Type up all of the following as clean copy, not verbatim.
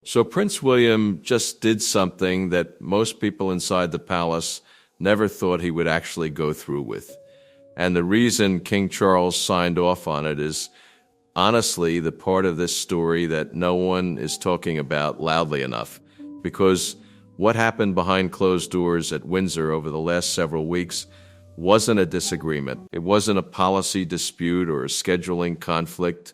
So Prince William just did something that most people inside the palace never thought he would actually go through with. And the reason King Charles signed off on it is honestly the part of this story that no one is talking about loudly enough. Because what happened behind closed doors at Windsor over the last several weeks wasn't a disagreement. It wasn't a policy dispute or a scheduling conflict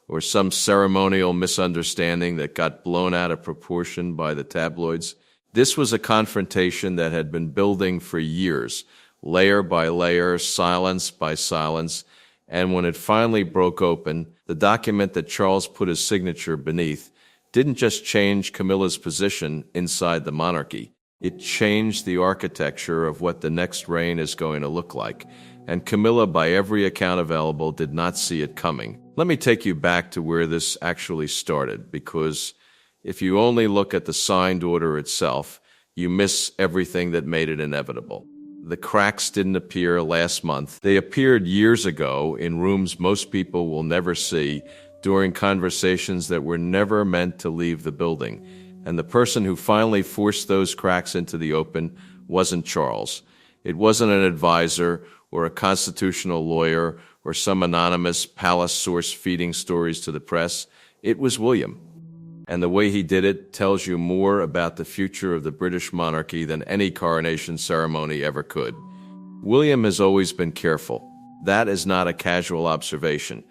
or some ceremonial misunderstanding that got blown out of proportion by the tabloids. This was a confrontation that had been building for years, layer by layer, silence by silence, and when it finally broke open, the document that Charles put his signature beneath didn't just change Camilla's position inside the monarchy. It changed the architecture of what the next reign is going to look like, and Camilla, by every account available, did not see it coming. Let me take you back to where this actually started, because if you only look at the signed order itself, you miss everything that made it inevitable. The cracks didn't appear last month. They appeared years ago in rooms most people will never see, during conversations that were never meant to leave the building. And the person who finally forced those cracks into the open wasn't Charles. It wasn't an advisor or a constitutional lawyer or some anonymous palace source feeding stories to the press. It was William. And the way he did it tells you more about the future of the British monarchy than any coronation ceremony ever could. William has always been careful. That is not a casual observation.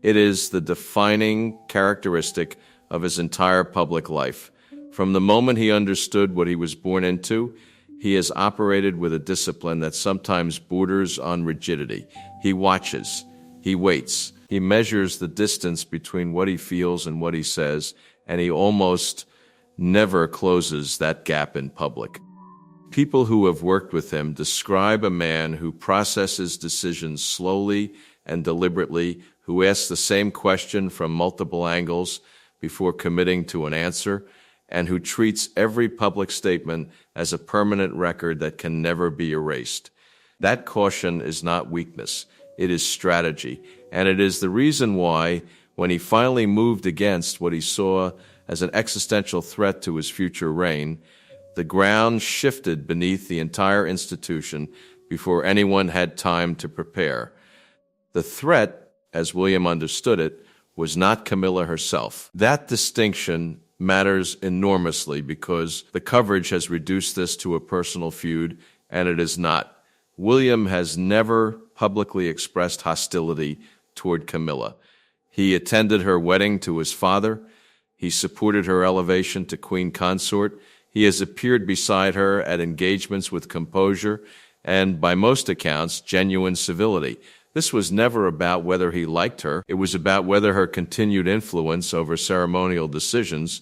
It is the defining characteristic of his entire public life. From the moment he understood what he was born into, he has operated with a discipline that sometimes borders on rigidity. He watches, he waits, he measures the distance between what he feels and what he says, and he almost never closes that gap in public. People who have worked with him describe a man who processes decisions slowly and deliberately, who asks the same question from multiple angles before committing to an answer, and who treats every public statement as a permanent record that can never be erased. That caution is not weakness, it is strategy, and it is the reason why, when he finally moved against what he saw as an existential threat to his future reign, the ground shifted beneath the entire institution before anyone had time to prepare. The threat, as William understood it, was not Camilla herself. That distinction matters enormously because the coverage has reduced this to a personal feud, and it is not. William has never publicly expressed hostility toward Camilla. He attended her wedding to his father. He supported her elevation to queen consort. He has appeared beside her at engagements with composure and, by most accounts, genuine civility. This was never about whether he liked her. It was about whether her continued influence over ceremonial decisions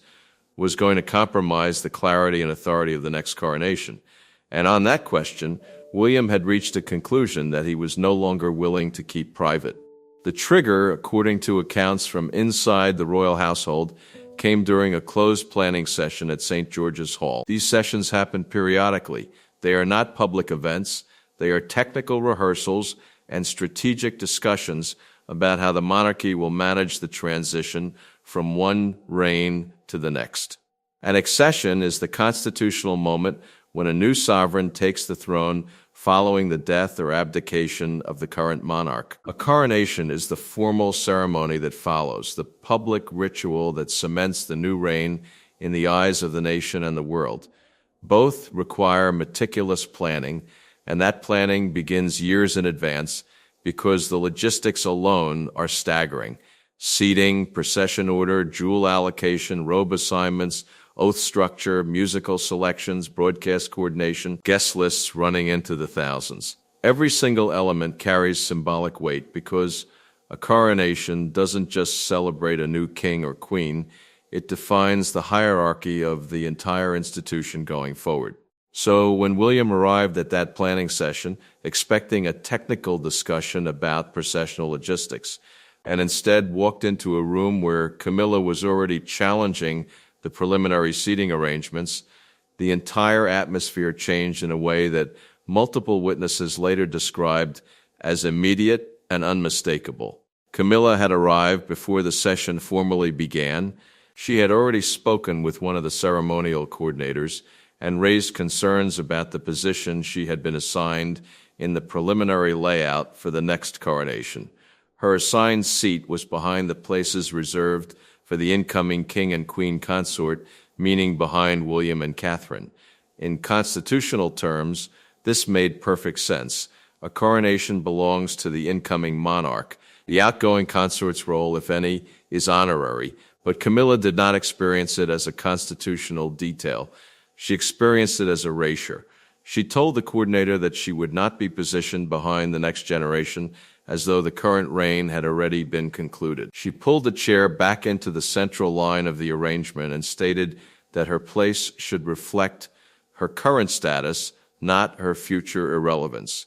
was going to compromise the clarity and authority of the next coronation. And on that question, William had reached a conclusion that he was no longer willing to keep private. The trigger, according to accounts from inside the royal household, came during a closed planning session at St. George's Hall. These sessions happen periodically. They are not public events. They are technical rehearsals and strategic discussions about how the monarchy will manage the transition from one reign to the next. An accession is the constitutional moment when a new sovereign takes the throne following the death or abdication of the current monarch. A coronation is the formal ceremony that follows, the public ritual that cements the new reign in the eyes of the nation and the world. Both require meticulous planning, and that planning begins years in advance because the logistics alone are staggering. Seating, procession order, jewel allocation, robe assignments, oath structure, musical selections, broadcast coordination, guest lists running into the thousands. Every single element carries symbolic weight because a coronation doesn't just celebrate a new king or queen, it defines the hierarchy of the entire institution going forward. So when William arrived at that planning session, expecting a technical discussion about processional logistics, and instead walked into a room where Camilla was already challenging the preliminary seating arrangements, the entire atmosphere changed in a way that multiple witnesses later described as immediate and unmistakable. Camilla had arrived before the session formally began, She had already spoken with one of the ceremonial coordinators and raised concerns about the position she had been assigned in the preliminary layout for the next coronation. Her assigned seat was behind the places reserved for the incoming king and queen consort, meaning behind William and Catherine. In constitutional terms, this made perfect sense. A coronation belongs to the incoming monarch. The outgoing consort's role, if any, is honorary, but Camilla did not experience it as a constitutional detail. She experienced it as erasure. She told the coordinator that she would not be positioned behind the next generation, as though the current reign had already been concluded. She pulled the chair back into the central line of the arrangement and stated that her place should reflect her current status, not her future irrelevance.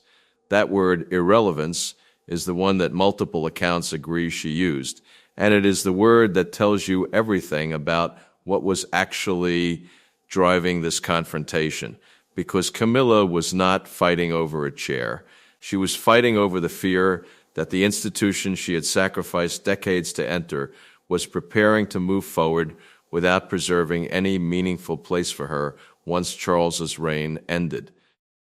That word, irrelevance, is the one that multiple accounts agree she used, and it is the word that tells you everything about what was actually driving this confrontation, because Camilla was not fighting over a chair. She was fighting over the fear that the institution she had sacrificed decades to enter was preparing to move forward without preserving any meaningful place for her once Charles's reign ended.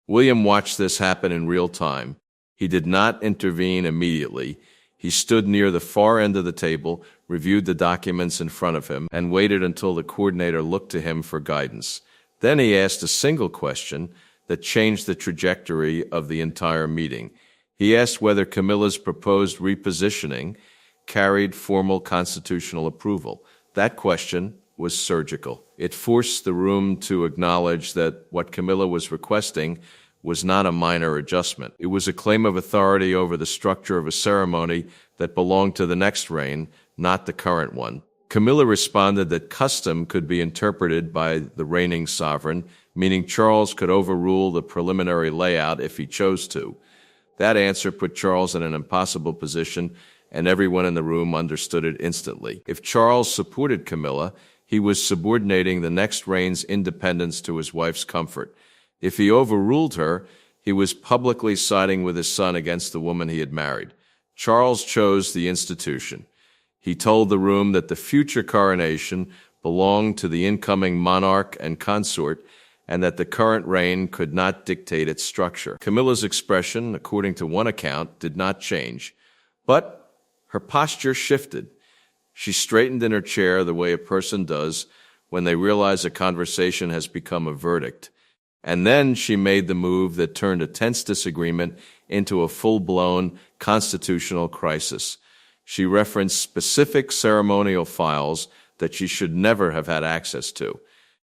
William watched this happen in real time. He did not intervene immediately. He stood near the far end of the table, reviewed the documents in front of him, and waited until the coordinator looked to him for guidance. Then he asked a single question that changed the trajectory of the entire meeting. He asked whether Camilla's proposed repositioning carried formal constitutional approval. That question was surgical. It forced the room to acknowledge that what Camilla was requesting was not a minor adjustment. It was a claim of authority over the structure of a ceremony that belonged to the next reign, not the current one. Camilla responded that custom could be interpreted by the reigning sovereign, meaning Charles could overrule the preliminary layout if he chose to. That answer put Charles in an impossible position, and everyone in the room understood it instantly. If Charles supported Camilla, he was subordinating the next reign's independence to his wife's comfort. If he overruled her, he was publicly siding with his son against the woman he had married. Charles chose the institution. He told the room that the future coronation belonged to the incoming monarch and consort, and that the current reign could not dictate its structure. Camilla's expression, according to one account, did not change, but her posture shifted. She straightened in her chair the way a person does when they realize a conversation has become a verdict. And then she made the move that turned a tense disagreement into a full-blown constitutional crisis. She referenced specific ceremonial files that she should never have had access to.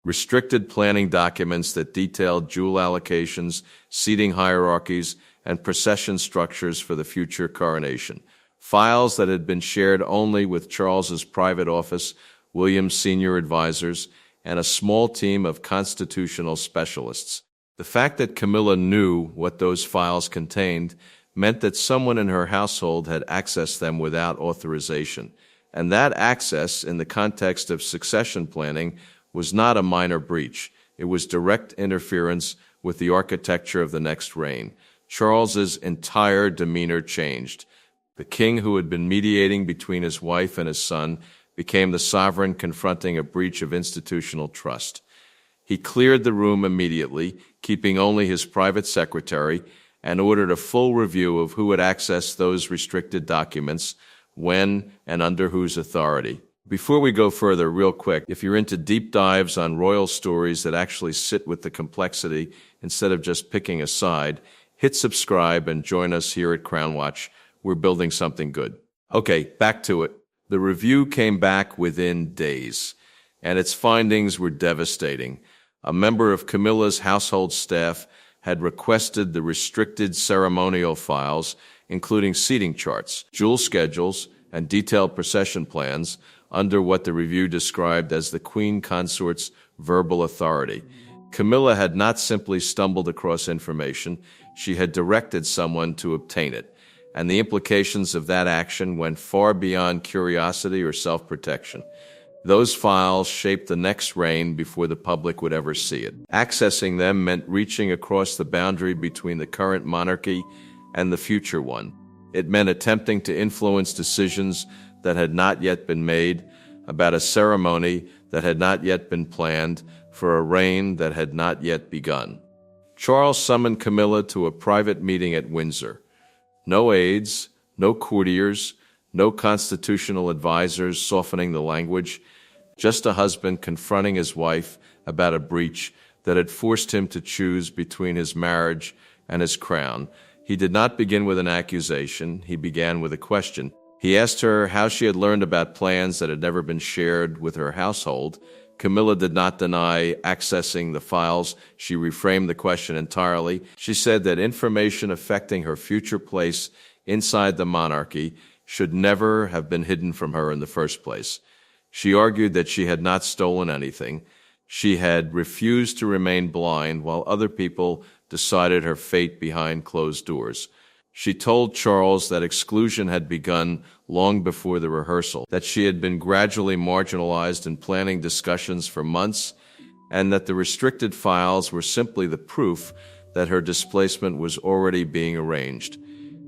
Restricted planning documents that detailed jewel allocations, seating hierarchies, and procession structures for the future coronation. Files that had been shared only with Charles's private office, William's senior advisors, and a small team of constitutional specialists. The fact that Camilla knew what those files contained meant that someone in her household had accessed them without authorization. And that access, in the context of succession planning, was not a minor breach. It was direct interference with the architecture of the next reign. Charles's entire demeanor changed. The king who had been mediating between his wife and his son became the sovereign confronting a breach of institutional trust. He cleared the room immediately, keeping only his private secretary, and ordered a full review of who had accessed those restricted documents, when, and under whose authority. Before we go further, real quick, if you're into deep dives on royal stories that actually sit with the complexity instead of just picking a side, hit subscribe and join us here at Crown Watch. We're building something good. Okay, back to it. The review came back within days, and its findings were devastating. A member of Camilla's household staff had requested the restricted ceremonial files, including seating charts, jewel schedules, and detailed procession plans, under what the review described as the Queen Consort's verbal authority. Camilla had not simply stumbled across information, she had directed someone to obtain it. And the implications of that action went far beyond curiosity or self-protection. Those files shaped the next reign before the public would ever see it. Accessing them meant reaching across the boundary between the current monarchy and the future one. It meant attempting to influence decisions that had not yet been made, about a ceremony that had not yet been planned for a reign that had not yet begun. Charles summoned Camilla to a private meeting at Windsor. No aides, no courtiers, no constitutional advisors softening the language, just a husband confronting his wife about a breach that had forced him to choose between his marriage and his crown. He did not begin with an accusation. He began with a question. He asked her how she had learned about plans that had never been shared with her household. Camilla did not deny accessing the files. She reframed the question entirely. She said that information affecting her future place inside the monarchy should never have been hidden from her in the first place. She argued that she had not stolen anything. She had refused to remain blind while other people decided her fate behind closed doors. She told Charles that exclusion had begun long before the rehearsal, that she had been gradually marginalized in planning discussions for months, and that the restricted files were simply the proof that her displacement was already being arranged.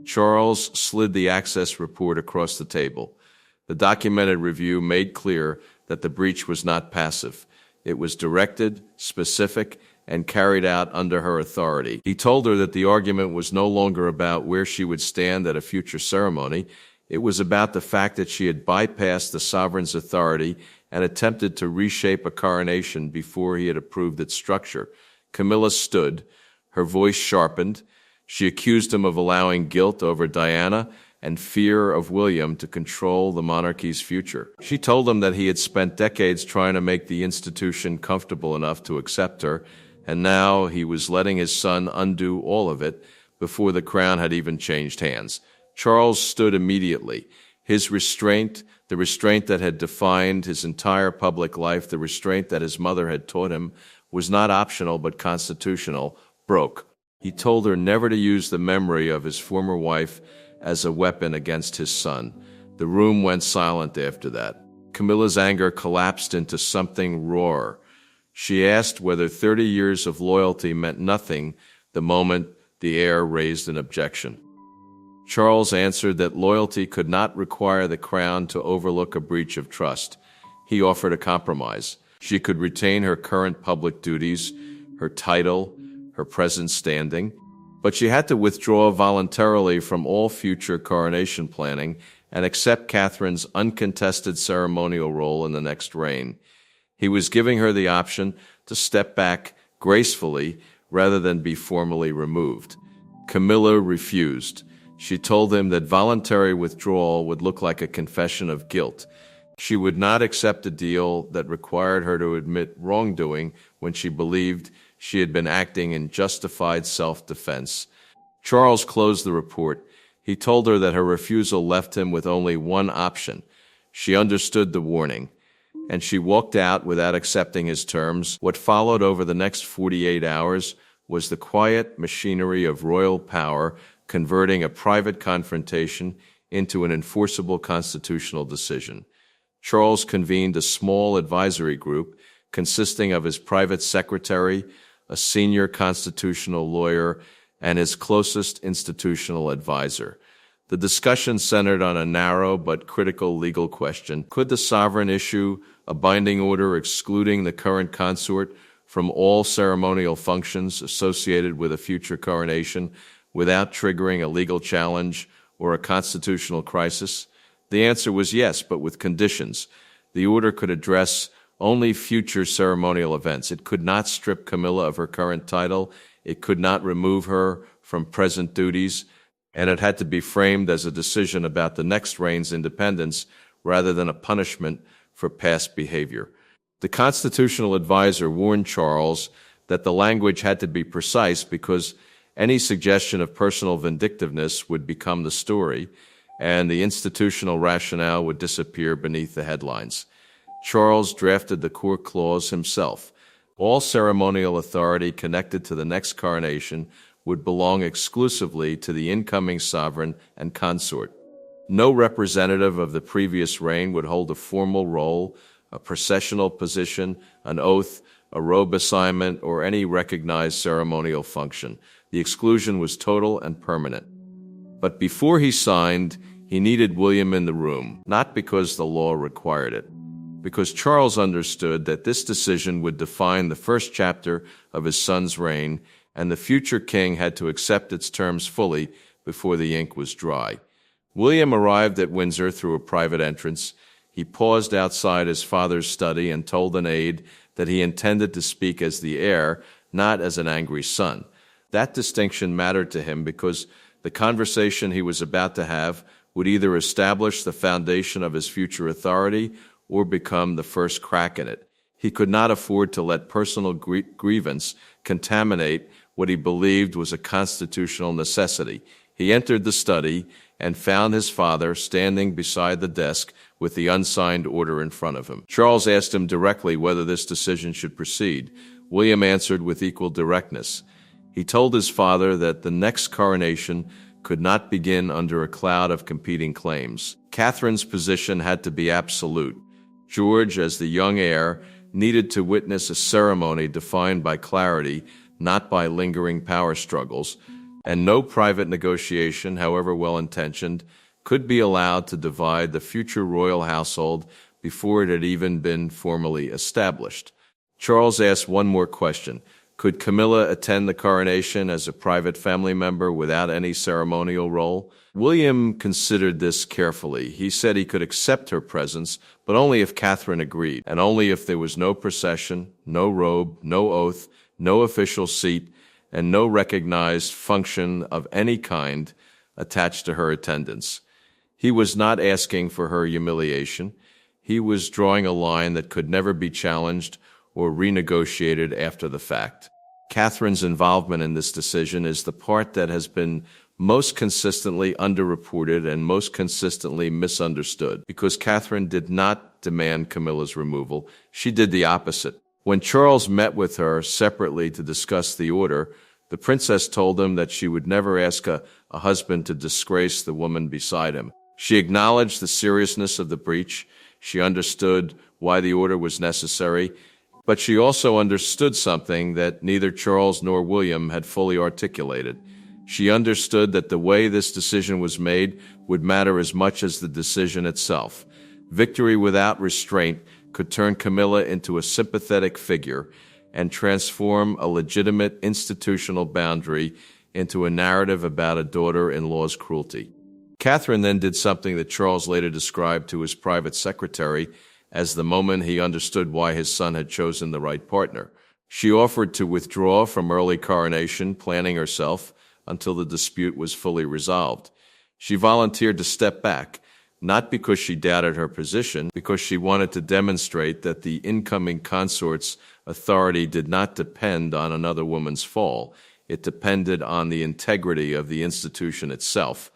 Charles slid the access report across the table. The documented review made clear that the breach was not passive. It was directed, specific, and carried out under her authority. He told her that the argument was no longer about where she would stand at a future ceremony. It was about the fact that she had bypassed the sovereign's authority and attempted to reshape a coronation before he had approved its structure. Camilla stood, her voice sharpened. She accused him of allowing guilt over Diana and fear of William to control the monarchy's future. She told him that he had spent decades trying to make the institution comfortable enough to accept her, and now he was letting his son undo all of it before the crown had even changed hands. Charles stood immediately. His restraint, the restraint that had defined his entire public life, the restraint that his mother had taught him, was not optional but constitutional, broke. He told her never to use the memory of his former wife as a weapon against his son. The room went silent after that. Camilla's anger collapsed into something rawer. She asked whether 30 years of loyalty meant nothing the moment the heir raised an objection. Charles answered that loyalty could not require the crown to overlook a breach of trust. He offered a compromise. She could retain her current public duties, her title, her present standing, but she had to withdraw voluntarily from all future coronation planning and accept Catherine's uncontested ceremonial role in the next reign. He was giving her the option to step back gracefully rather than be formally removed. Camilla refused. She told him that voluntary withdrawal would look like a confession of guilt. She would not accept a deal that required her to admit wrongdoing when she believed she had been acting in justified self-defense. Charles closed the report. He told her that her refusal left him with only one option. She understood the warning, and she walked out without accepting his terms. What followed over the next 48 hours was the quiet machinery of royal power converting a private confrontation into an enforceable constitutional decision. Charles convened a small advisory group consisting of his private secretary, a senior constitutional lawyer, and his closest institutional advisor. The discussion centered on a narrow but critical legal question. Could the sovereign issue a binding order excluding the current consort from all ceremonial functions associated with a future coronation without triggering a legal challenge or a constitutional crisis? The answer was yes, but with conditions. The order could address only future ceremonial events. It could not strip Camilla of her current title. It could not remove her from present duties. And it had to be framed as a decision about the next reign's independence rather than a punishment for past behavior. The constitutional advisor warned Charles that the language had to be precise because any suggestion of personal vindictiveness would become the story, and the institutional rationale would disappear beneath the headlines. Charles drafted the core clause himself. All ceremonial authority connected to the next coronation would belong exclusively to the incoming sovereign and consort. No representative of the previous reign would hold a formal role, a processional position, an oath, a robe assignment, or any recognized ceremonial function. The exclusion was total and permanent. But before he signed, he needed William in the room, not because the law required it, because Charles understood that this decision would define the first chapter of his son's reign, and the future king had to accept its terms fully before the ink was dry. William arrived at Windsor through a private entrance. He paused outside his father's study and told an aide that he intended to speak as the heir, not as an angry son. That distinction mattered to him because the conversation he was about to have would either establish the foundation of his future authority or become the first crack in it. He could not afford to let personal grievance contaminate what he believed was a constitutional necessity. He entered the study and found his father standing beside the desk with the unsigned order in front of him. Charles asked him directly whether this decision should proceed. William answered with equal directness. He told his father that the next coronation could not begin under a cloud of competing claims. Catherine's position had to be absolute. George, as the young heir, needed to witness a ceremony defined by clarity, not by lingering power struggles, and no private negotiation, however well-intentioned, could be allowed to divide the future royal household before it had even been formally established. Charles asked one more question. Could Camilla attend the coronation as a private family member without any ceremonial role? William considered this carefully. He said he could accept her presence, but only if Catherine agreed, and only if there was no procession, no robe, no oath, no official seat, and no recognized function of any kind attached to her attendance. He was not asking for her humiliation. He was drawing a line that could never be challenged or renegotiated after the fact. Catherine's involvement in this decision is the part that has been most consistently underreported and most consistently misunderstood, because Catherine did not demand Camilla's removal. She did the opposite. When Charles met with her separately to discuss the order, the princess told him that she would never ask a husband to disgrace the woman beside him. She acknowledged the seriousness of the breach. She understood why the order was necessary, but she also understood something that neither Charles nor William had fully articulated. She understood that the way this decision was made would matter as much as the decision itself. Victory without restraint could turn Camilla into a sympathetic figure and transform a legitimate institutional boundary into a narrative about a daughter-in-law's cruelty. Catherine then did something that Charles later described to his private secretary as the moment he understood why his son had chosen the right partner. She offered to withdraw from early coronation planning herself until the dispute was fully resolved. She volunteered to step back, not because she doubted her position, because she wanted to demonstrate that the incoming consort's authority did not depend on another woman's fall. It depended on the integrity of the institution itself.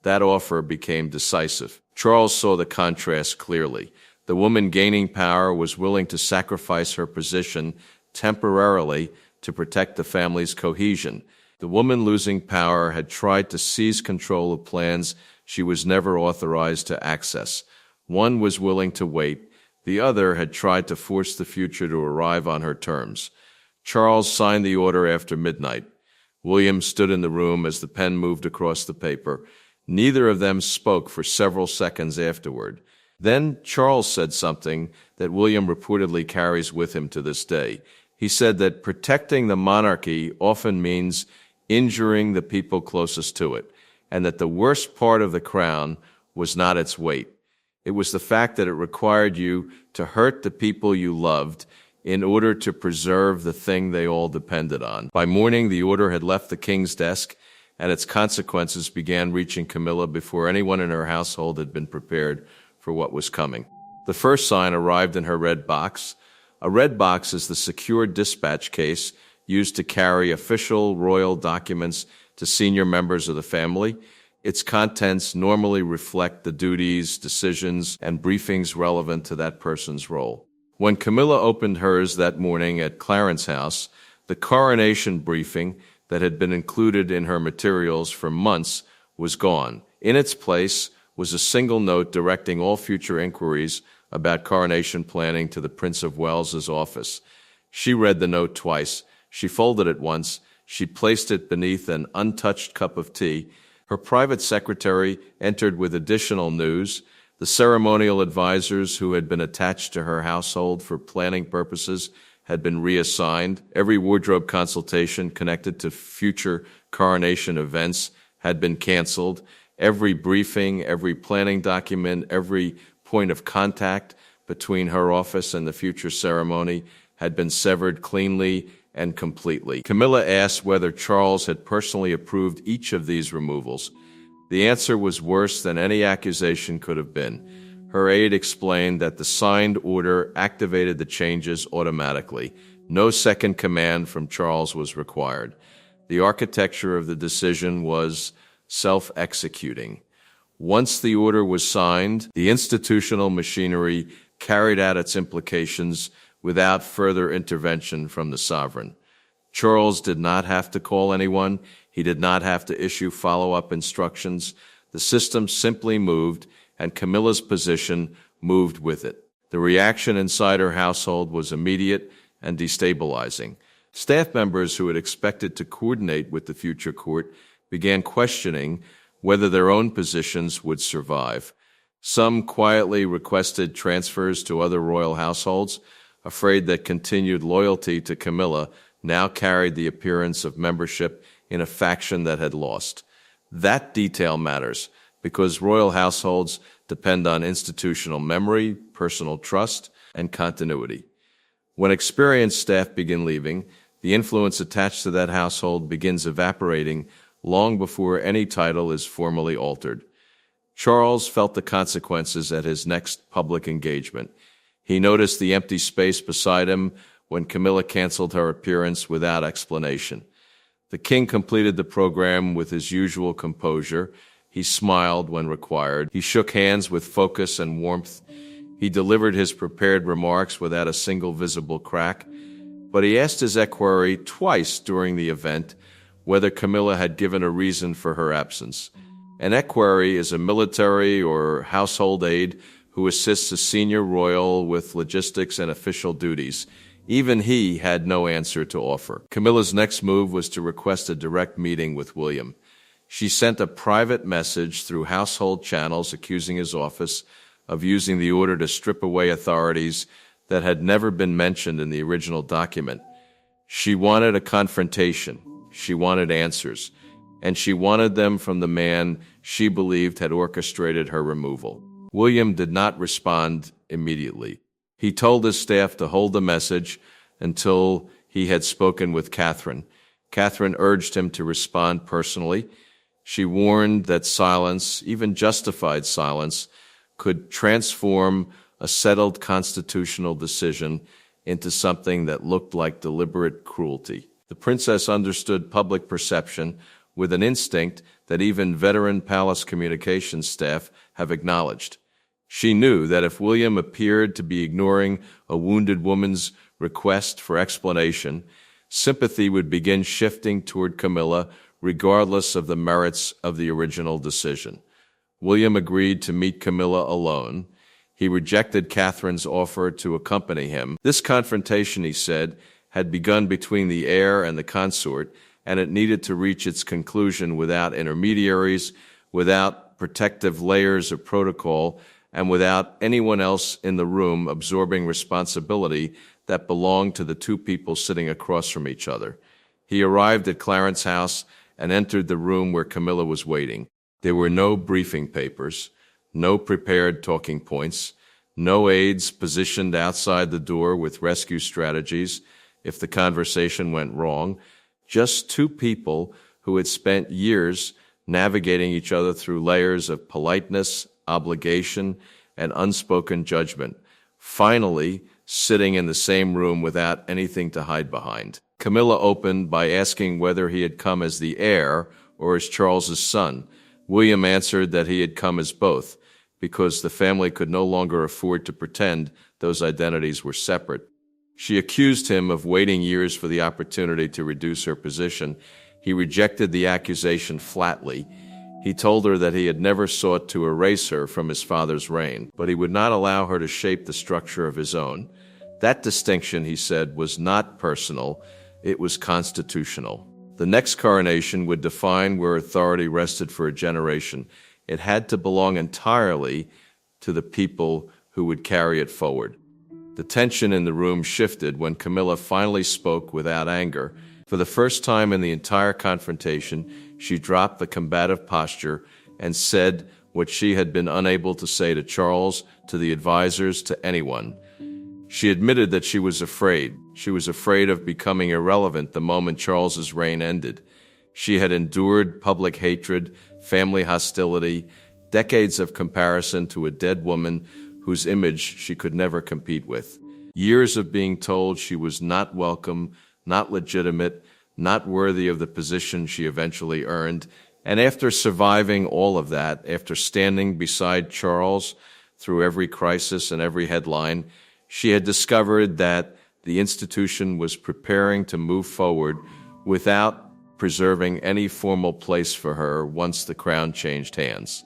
That offer became decisive. Charles saw the contrast clearly. The woman gaining power was willing to sacrifice her position temporarily to protect the family's cohesion. The woman losing power had tried to seize control of plans she was never authorized to access. One was willing to wait. The other had tried to force the future to arrive on her terms. Charles signed the order after midnight. William stood in the room as the pen moved across the paper. Neither of them spoke for several seconds afterward. Then Charles said something that William reportedly carries with him to this day. He said that protecting the monarchy often means injuring the people closest to it, and that the worst part of the crown was not its weight. It was the fact that it required you to hurt the people you loved in order to preserve the thing they all depended on. By morning, the order had left the king's desk, and its consequences began reaching Camilla before anyone in her household had been prepared for what was coming. The first sign arrived in her red box. A red box is the secure dispatch case used to carry official royal documents to senior members of the family. Its contents normally reflect the duties, decisions, and briefings relevant to that person's role. When Camilla opened hers that morning at Clarence House, the coronation briefing that had been included in her materials for months was gone. In its place was a single note directing all future inquiries about coronation planning to the Prince of Wales's office. She read the note twice. She folded it once. She placed it beneath an untouched cup of tea. Her private secretary entered with additional news. The ceremonial advisors who had been attached to her household for planning purposes had been reassigned. Every wardrobe consultation connected to future coronation events had been canceled. Every briefing, every planning document, every point of contact between her office and the future ceremony had been severed cleanly and completely. Camilla asked whether Charles had personally approved each of these removals. The answer was worse than any accusation could have been. Her aide explained that the signed order activated the changes automatically. No second command from Charles was required. The architecture of the decision was self-executing. Once the order was signed, the institutional machinery carried out its implications without further intervention from the sovereign. Charles did not have to call anyone. He did not have to issue follow-up instructions. The system simply moved, and Camilla's position moved with it. The reaction inside her household was immediate and destabilizing. Staff members who had expected to coordinate with the future court began questioning whether their own positions would survive. Some quietly requested transfers to other royal households, afraid that continued loyalty to Camilla now carried the appearance of membership in a faction that had lost. That detail matters, because royal households depend on institutional memory, personal trust, and continuity. When experienced staff begin leaving, the influence attached to that household begins evaporating long before any title is formally altered. Charles felt the consequences at his next public engagement. He noticed the empty space beside him when Camilla canceled her appearance without explanation. The king completed the program with his usual composure. He smiled when required. He shook hands with focus and warmth. He delivered his prepared remarks without a single visible crack. But he asked his equerry twice during the event whether Camilla had given a reason for her absence. An equerry is a military or household aide who assists a senior royal with logistics and official duties. Even he had no answer to offer. Camilla's next move was to request a direct meeting with William. She sent a private message through household channels accusing his office of using the order to strip away authorities that had never been mentioned in the original document. She wanted a confrontation. She wanted answers. And she wanted them from the man she believed had orchestrated her removal. William did not respond immediately. He told his staff to hold the message until he had spoken with Catherine. Catherine urged him to respond personally. She warned that silence, even justified silence, could transform a settled constitutional decision into something that looked like deliberate cruelty. The princess understood public perception with an instinct that even veteran palace communications staff have acknowledged. She knew that if William appeared to be ignoring a wounded woman's request for explanation, sympathy would begin shifting toward Camilla regardless of the merits of the original decision. William agreed to meet Camilla alone. He rejected Catherine's offer to accompany him. This confrontation, he said, had begun between the heir and the consort, and it needed to reach its conclusion without intermediaries, without protective layers of protocol, and without anyone else in the room absorbing responsibility that belonged to the two people sitting across from each other. He arrived at Clarence's house and entered the room where Camilla was waiting. There were no briefing papers, no prepared talking points, no aides positioned outside the door with rescue strategies if the conversation went wrong, just two people who had spent years navigating each other through layers of politeness, obligation, and unspoken judgment, finally sitting in the same room without anything to hide behind. Camilla opened by asking whether he had come as the heir or as Charles's son. William answered that he had come as both, because the family could no longer afford to pretend those identities were separate. She accused him of waiting years for the opportunity to reduce her position. He rejected the accusation flatly. He told her that he had never sought to erase her from his father's reign, but he would not allow her to shape the structure of his own. That distinction, he said, was not personal, it was constitutional. The next coronation would define where authority rested for a generation. It had to belong entirely to the people who would carry it forward. The tension in the room shifted when Camilla finally spoke without anger. For the first time in the entire confrontation, she dropped the combative posture and said what she had been unable to say to Charles, to the advisors, to anyone. She admitted that she was afraid. She was afraid of becoming irrelevant the moment Charles's reign ended. She had endured public hatred, family hostility, decades of comparison to a dead woman whose image she could never compete with. Years of being told she was not welcome, not legitimate, not worthy of the position she eventually earned. And after surviving all of that, after standing beside Charles through every crisis and every headline, she had discovered that the institution was preparing to move forward without preserving any formal place for her once the crown changed hands.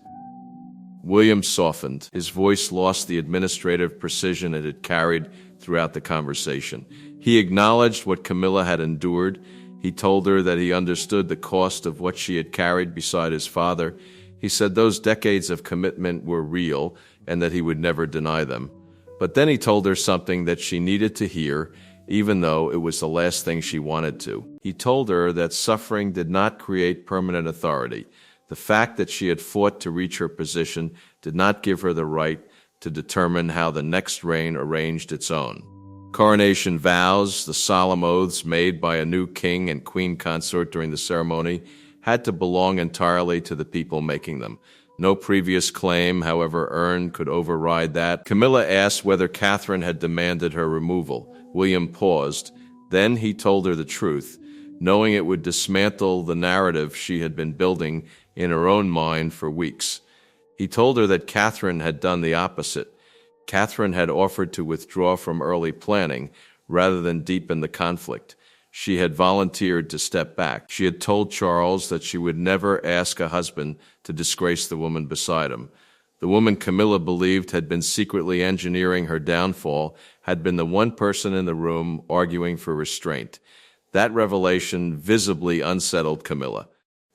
William softened. His voice lost the administrative precision it had carried throughout the conversation. He acknowledged what Camilla had endured. He told her that he understood the cost of what she had carried beside his father. He said those decades of commitment were real and that he would never deny them. But then he told her something that she needed to hear, even though it was the last thing she wanted to. He told her that suffering did not create permanent authority. The fact that she had fought to reach her position did not give her the right to determine how the next reign arranged its own. Coronation vows, the solemn oaths made by a new king and queen consort during the ceremony, had to belong entirely to the people making them. No previous claim, however earned, could override that. Camilla asked whether Catherine had demanded her removal. William paused. Then he told her the truth, knowing it would dismantle the narrative she had been building in her own mind for weeks. He told her that Catherine had done the opposite. Catherine had offered to withdraw from early planning rather than deepen the conflict. She had volunteered to step back. She had told Charles that she would never ask a husband to disgrace the woman beside him. The woman Camilla believed had been secretly engineering her downfall had been the one person in the room arguing for restraint. That revelation visibly unsettled Camilla,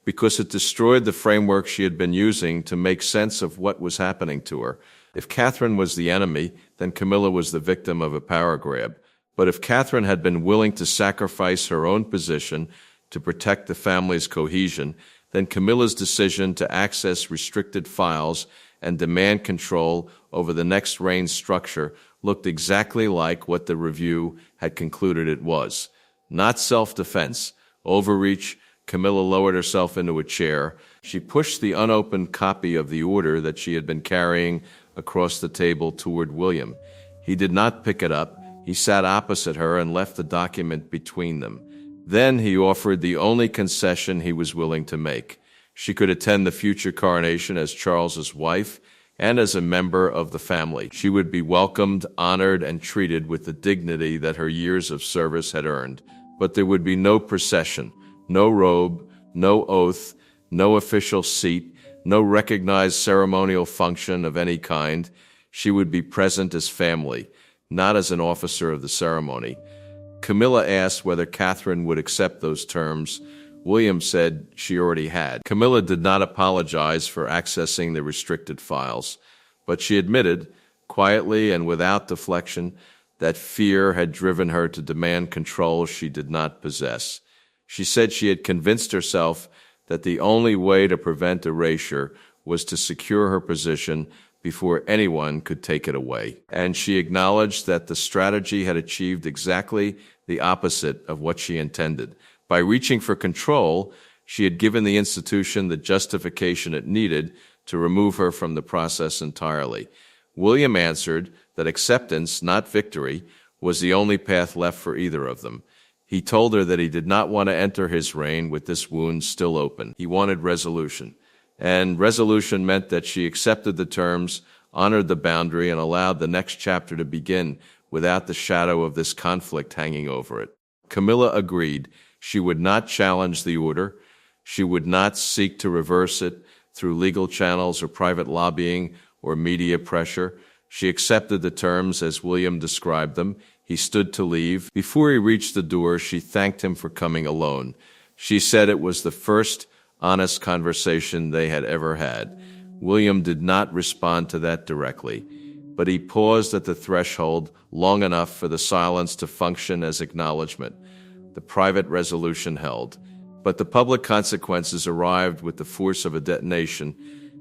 because it destroyed the framework she had been using to make sense of what was happening to her. If Catherine was the enemy, then Camilla was the victim of a power grab. But if Catherine had been willing to sacrifice her own position to protect the family's cohesion, then Camilla's decision to access restricted files and demand control over the next reign's structure looked exactly like what the review had concluded it was. Not self-defense, overreach. Camilla lowered herself into a chair. She pushed the unopened copy of the order that she had been carrying across the table toward William. He did not pick it up. He sat opposite her and left the document between them. Then he offered the only concession he was willing to make. She could attend the future coronation as Charles's wife and as a member of the family. She would be welcomed, honored, and treated with the dignity that her years of service had earned. But there would be no procession, no robe, no oath, no official seat, no recognized ceremonial function of any kind. She would be present as family, not as an officer of the ceremony. Camilla asked whether Catherine would accept those terms. William said she already had. Camilla did not apologize for accessing the restricted files, but she admitted, quietly and without deflection, that fear had driven her to demand control she did not possess. She said she had convinced herself that the only way to prevent erasure was to secure her position before anyone could take it away. And she acknowledged that the strategy had achieved exactly the opposite of what she intended. By reaching for control, she had given the institution the justification it needed to remove her from the process entirely. William answered that acceptance, not victory, was the only path left for either of them. He told her that he did not want to enter his reign with this wound still open. He wanted resolution. And resolution meant that she accepted the terms, honored the boundary, and allowed the next chapter to begin without the shadow of this conflict hanging over it. Camilla agreed. She would not challenge the order. She would not seek to reverse it through legal channels or private lobbying or media pressure. She accepted the terms as William described them. He stood to leave. Before he reached the door, she thanked him for coming alone. She said it was the first honest conversation they had ever had. William did not respond to that directly, but he paused at the threshold long enough for the silence to function as acknowledgement. The private resolution held, but the public consequences arrived with the force of a detonation.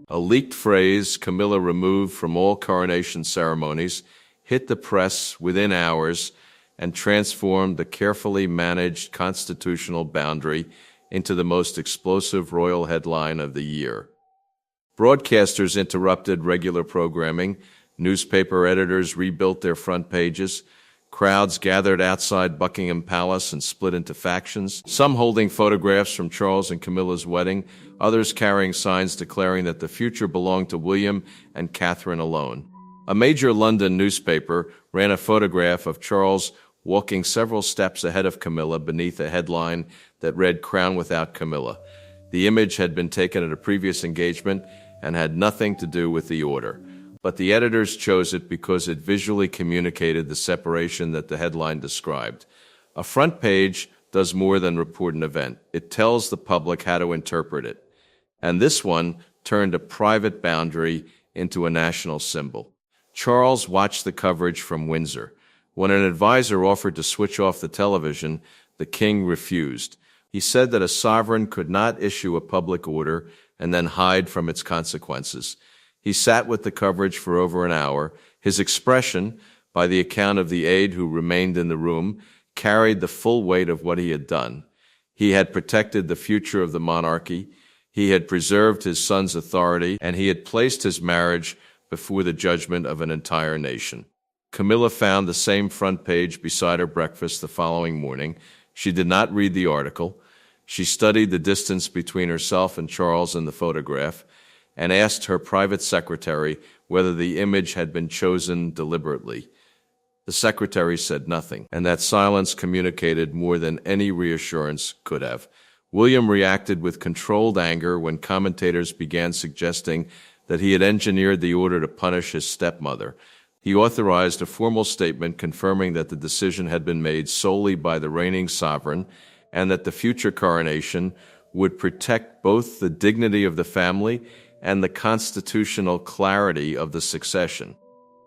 A leaked phrase, Camilla removed from all coronation ceremonies, hit the press within hours and transformed the carefully managed constitutional boundary into the most explosive royal headline of the year. Broadcasters interrupted regular programming, newspaper editors rebuilt their front pages, crowds gathered outside Buckingham Palace and split into factions, some holding photographs from Charles and Camilla's wedding, others carrying signs declaring that the future belonged to William and Catherine alone. A major London newspaper ran a photograph of Charles walking several steps ahead of Camilla beneath a headline that read "Crown without Camilla." The image had been taken at a previous engagement and had nothing to do with the order. But the editors chose it because it visually communicated the separation that the headline described. A front page does more than report an event. It tells the public how to interpret it. And this one turned a private boundary into a national symbol. Charles watched the coverage from Windsor. When an advisor offered to switch off the television, the king refused. He said that a sovereign could not issue a public order and then hide from its consequences. He sat with the coverage for over an hour. His expression, by the account of the aide who remained in the room, carried the full weight of what he had done. He had protected the future of the monarchy, he had preserved his son's authority, and he had placed his marriage before the judgment of an entire nation. Camilla found the same front page beside her breakfast the following morning. She did not read the article. She studied the distance between herself and Charles in the photograph and asked her private secretary whether the image had been chosen deliberately. The secretary said nothing, and that silence communicated more than any reassurance could have. William reacted with controlled anger when commentators began suggesting that he had engineered the order to punish his stepmother. He authorized a formal statement confirming that the decision had been made solely by the reigning sovereign and that the future coronation would protect both the dignity of the family and the constitutional clarity of the succession.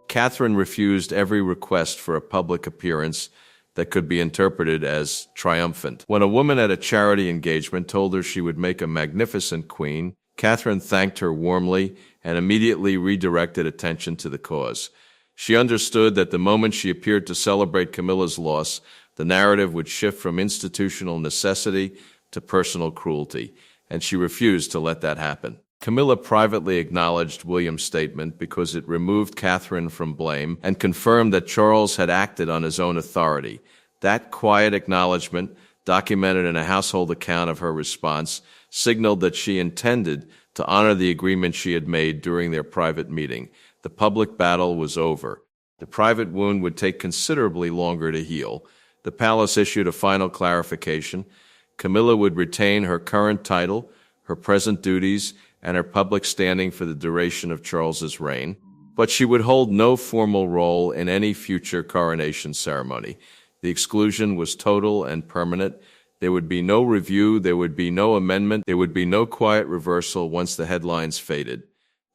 Catherine refused every request for a public appearance that could be interpreted as triumphant. When a woman at a charity engagement told her she would make a magnificent queen, Catherine thanked her warmly and immediately redirected attention to the cause. She understood that the moment she appeared to celebrate Camilla's loss, the narrative would shift from institutional necessity to personal cruelty, and she refused to let that happen. Camilla privately acknowledged William's statement because it removed Catherine from blame and confirmed that Charles had acted on his own authority. That quiet acknowledgement, documented in a household account of her response, signaled that she intended to honor the agreement she had made during their private meeting. The public battle was over. The private wound would take considerably longer to heal. The palace issued a final clarification. Camilla would retain her current title, her present duties, and her public standing for the duration of Charles's reign, but she would hold no formal role in any future coronation ceremony. The exclusion was total and permanent. There would be no review, there would be no amendment, there would be no quiet reversal once the headlines faded.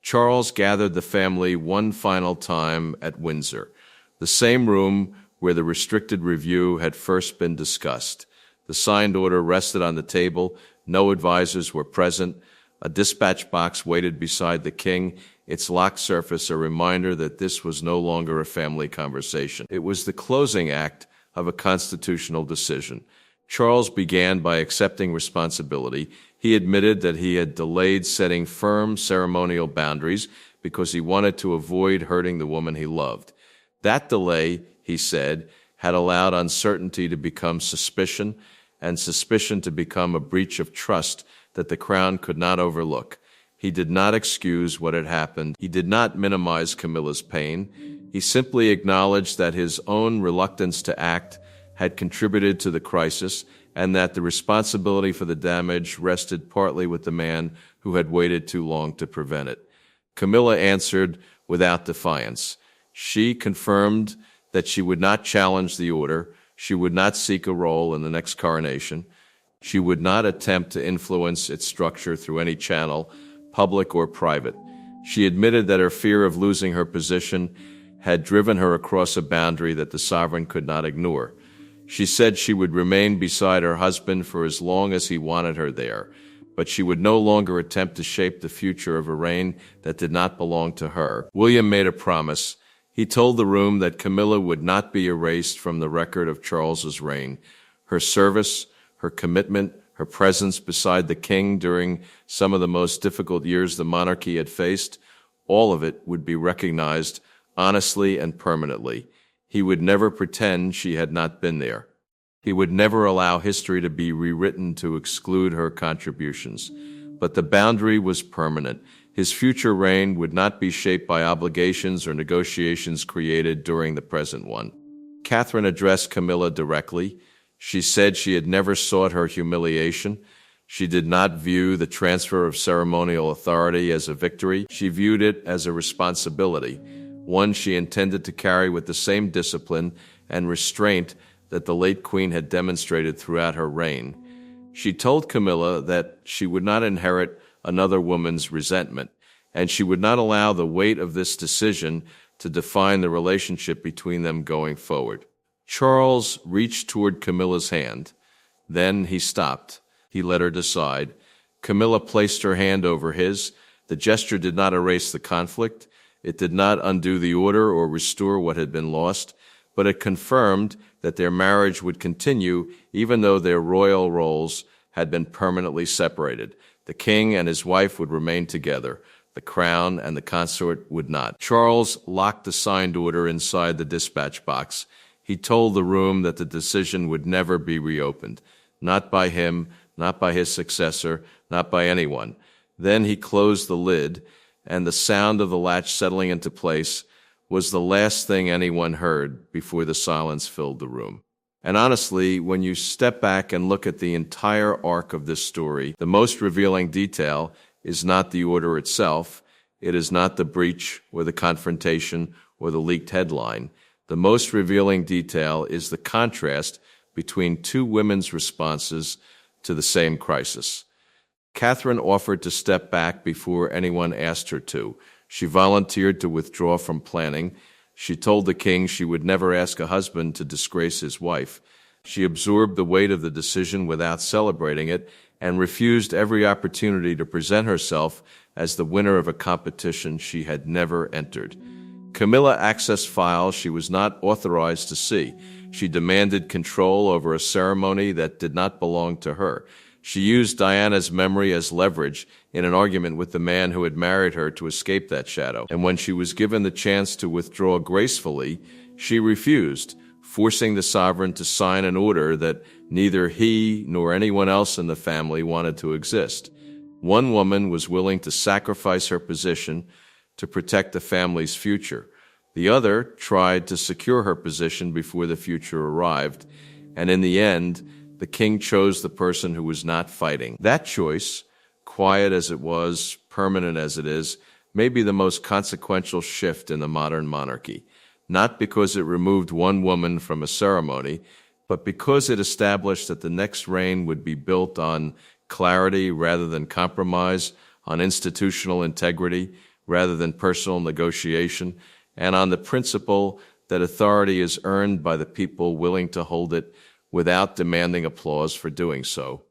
Charles gathered the family one final time at Windsor, the same room where the restricted review had first been discussed. The signed order rested on the table. No advisors were present. A dispatch box waited beside the king, its locked surface a reminder that this was no longer a family conversation. It was the closing act of a constitutional decision. Charles began by accepting responsibility. He admitted that he had delayed setting firm ceremonial boundaries because he wanted to avoid hurting the woman he loved. That delay, he said, had allowed uncertainty to become suspicion, and suspicion to become a breach of trust that the crown could not overlook. He did not excuse what had happened. He did not minimize Camilla's pain. He simply acknowledged that his own reluctance to act had contributed to the crisis and that the responsibility for the damage rested partly with the man who had waited too long to prevent it. Camilla answered without defiance. She confirmed that she would not challenge the order. She would not seek a role in the next coronation. She would not attempt to influence its structure through any channel, public or private. She admitted that her fear of losing her position had driven her across a boundary that the sovereign could not ignore. She said she would remain beside her husband for as long as he wanted her there, but she would no longer attempt to shape the future of a reign that did not belong to her. William made a promise. He told the room that Camilla would not be erased from the record of Charles's reign. Her service, her commitment, her presence beside the king during some of the most difficult years the monarchy had faced, all of it would be recognized honestly and permanently. He would never pretend she had not been there. He would never allow history to be rewritten to exclude her contributions. But the boundary was permanent. His future reign would not be shaped by obligations or negotiations created during the present one. Catherine addressed Camilla directly. She said she had never sought her humiliation. She did not view the transfer of ceremonial authority as a victory. She viewed it as a responsibility, one she intended to carry with the same discipline and restraint that the late queen had demonstrated throughout her reign. She told Camilla that she would not inherit another woman's resentment, and she would not allow the weight of this decision to define the relationship between them going forward. Charles reached toward Camilla's hand. Then he stopped. He let her decide. Camilla placed her hand over his. The gesture did not erase the conflict. It did not undo the order or restore what had been lost, but it confirmed that their marriage would continue even though their royal roles had been permanently separated. The king and his wife would remain together. The crown and the consort would not. Charles locked the signed order inside the dispatch box. He told the room that the decision would never be reopened, not by him, not by his successor, not by anyone. Then he closed the lid, and the sound of the latch settling into place was the last thing anyone heard before the silence filled the room. And honestly, when you step back and look at the entire arc of this story, the most revealing detail is not the order itself. It is not the breach or the confrontation or the leaked headline. The most revealing detail is the contrast between two women's responses to the same crisis. Catherine offered to step back before anyone asked her to. She volunteered to withdraw from planning. She told the king she would never ask a husband to disgrace his wife. She absorbed the weight of the decision without celebrating it and refused every opportunity to present herself as the winner of a competition she had never entered. Camilla accessed files she was not authorized to see. She demanded control over a ceremony that did not belong to her. She used Diana's memory as leverage in an argument with the man who had married her to escape that shadow. And when she was given the chance to withdraw gracefully, she refused, forcing the sovereign to sign an order that neither he nor anyone else in the family wanted to exist. One woman was willing to sacrifice her position to protect the family's future. The other tried to secure her position before the future arrived, and in the end, the king chose the person who was not fighting. That choice, quiet as it was, permanent as it is, may be the most consequential shift in the modern monarchy, not because it removed one woman from a ceremony, but because it established that the next reign would be built on clarity rather than compromise, on institutional integrity rather than personal negotiation, and on the principle that authority is earned by the people willing to hold it without demanding applause for doing so.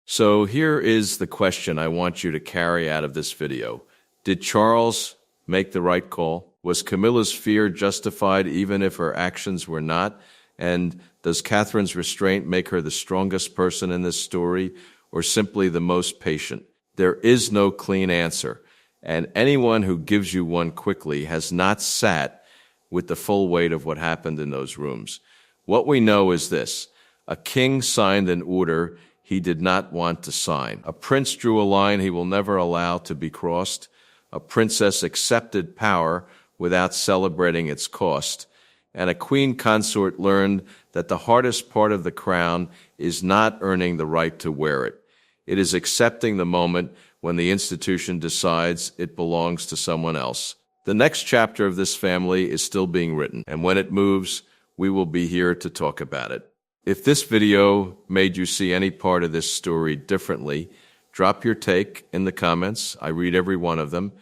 So here is the question I want you to carry out of this video. Did Charles make the right call? Was Camilla's fear justified even if her actions were not? And does Catherine's restraint make her the strongest person in this story or simply the most patient? There is no clean answer, and anyone who gives you one quickly has not sat with the full weight of what happened in those rooms. What we know is this: a king signed an order he did not want to sign. A prince drew a line he will never allow to be crossed. A princess accepted power without celebrating its cost. And a queen consort learned that the hardest part of the crown is not earning the right to wear it. It is accepting the moment when the institution decides it belongs to someone else. The next chapter of this family is still being written, and when it moves, we will be here to talk about it. If this video made you see any part of this story differently, drop your take in the comments. I read every one of them.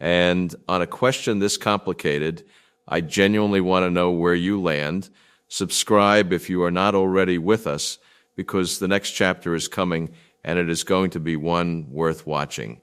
And on a question this complicated, I genuinely want to know where you land. Subscribe if you are not already with us, because the next chapter is coming and it is going to be one worth watching.